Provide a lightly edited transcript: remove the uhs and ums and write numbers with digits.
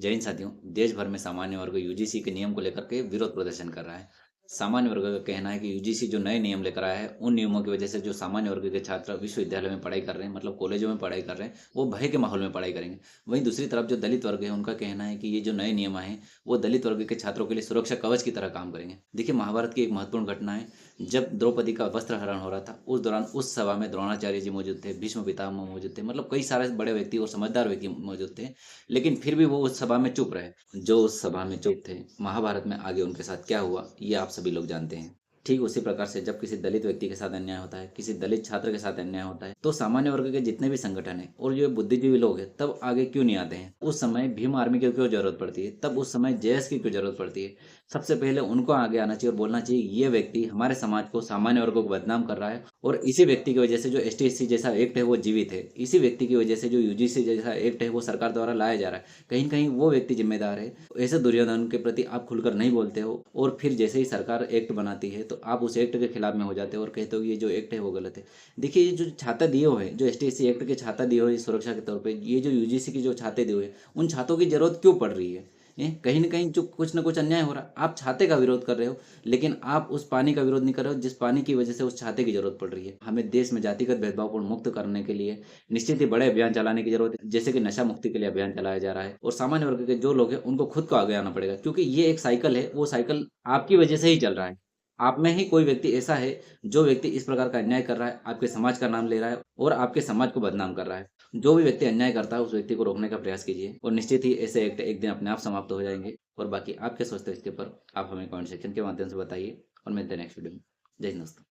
जय हिंद साथियों। देश भर में सामान्य वर्ग यूजीसी के नियम को लेकर के विरोध प्रदर्शन कर रहा है। सामान्य वर्ग का कहना है कि यूजीसी जो नए नियम लेकर आया है, उन नियमों की वजह से जो सामान्य वर्ग के छात्र विश्वविद्यालय में पढ़ाई कर रहे हैं, मतलब कॉलेजों में पढ़ाई कर रहे हैं, वो भय के माहौल में पढ़ाई करेंगे। वहीं दूसरी तरफ जो दलित वर्ग है, उनका कहना है कि ये जो नए नियम आए हैं, वो दलित वर्ग के छात्रों के लिए सुरक्षा कवच की तरह काम करेंगे। देखिए, महाभारत की एक महत्वपूर्ण घटना है। जब द्रौपदी का वस्त्र हरण हो रहा था, उस दौरान उस सभा में द्रोणाचार्य जी मौजूद थे, भीष्म पितामह मौजूद थे, मतलब कई सारे बड़े व्यक्ति और समझदार व्यक्ति मौजूद थे। लेकिन फिर भी वो उस सभा में चुप रहे। जो उस सभा में चुप थे, महाभारत में आगे उनके साथ क्या हुआ, ये आप सभी लोग जानते हैं। ठीक उसी प्रकार से जब किसी दलित व्यक्ति के साथ अन्याय होता है, किसी दलित छात्र के साथ अन्याय होता है, तो सामान्य वर्ग के जितने भी संगठन हैं और जो बुद्धिजीवी लोग हैं, तब आगे क्यों नहीं आते हैं? उस समय भीम आर्मी की क्यों जरूरत पड़ती है? तब उस समय जेएस की क्यों जरूरत पड़ती है? सबसे पहले उनको आगे आना चाहिए और बोलना चाहिए, ये व्यक्ति हमारे समाज को, सामान्य वर्गों को बदनाम कर रहा है, और इसी व्यक्ति की वजह से जो एसटी एससी जैसा एक्ट है वो जीवित है। इसी व्यक्ति की वजह से जो यूजीसी जैसा एक्ट है वो सरकार द्वारा लाया जा रहा है। कहीं न कहीं वो व्यक्ति जिम्मेदार है। ऐसे दुर्योधन के प्रति आप खुलकर नहीं बोलते हो, और फिर जैसे ही सरकार एक्ट बनाती है तो आप उस एक्ट के खिलाफ में हो जाते हो और कहते हो कि ये जो एक्ट है वो गलत है। देखिए, ये जो छाता दिए हुए हैं, जो एसटी एससी एक्ट के छाता दिए हुए सुरक्षा के तौर पे, ये जो यूजीसी की जो छाते दिए हुए हैं, उन छातों की जरूरत क्यों पड़ रही है? कहीं न कहीं जो कुछ न कुछ अन्याय हो रहा है। आप छाते का विरोध कर रहे हो, लेकिन आप उस पानी का विरोध नहीं कर रहे हो जिस पानी की वजह से उस छाते की जरूरत पड़ रही है। हमें देश में जातिगत भेदभाव को मुक्त करने के लिए निश्चित ही बड़े अभियान चलाने की जरूरत है, जैसे कि नशा मुक्ति के लिए अभियान चलाया जा रहा है, और सामान्य वर्ग के जो लोग हैं उनको खुद को आगे आना पड़ेगा, क्योंकि ये एक साइकिल है। वो साइकिल आपकी वजह से ही चल रहा है। आप में ही कोई व्यक्ति ऐसा है, जो व्यक्ति इस प्रकार का अन्याय कर रहा है, आपके समाज का नाम ले रहा है और आपके समाज को बदनाम कर रहा है। जो भी व्यक्ति अन्याय करता है, उस व्यक्ति को रोकने का प्रयास कीजिए, और निश्चित ही ऐसे एक्ट एक दिन अपने आप समाप्त हो जाएंगे। और बाकी आप क्या सोचते हो इसके ऊपर, आप हमें कमेंट सेक्शन के माध्यम से बताइए, और मिलते हैं नेक्स्ट वीडियो में। जय हिंद दोस्तों।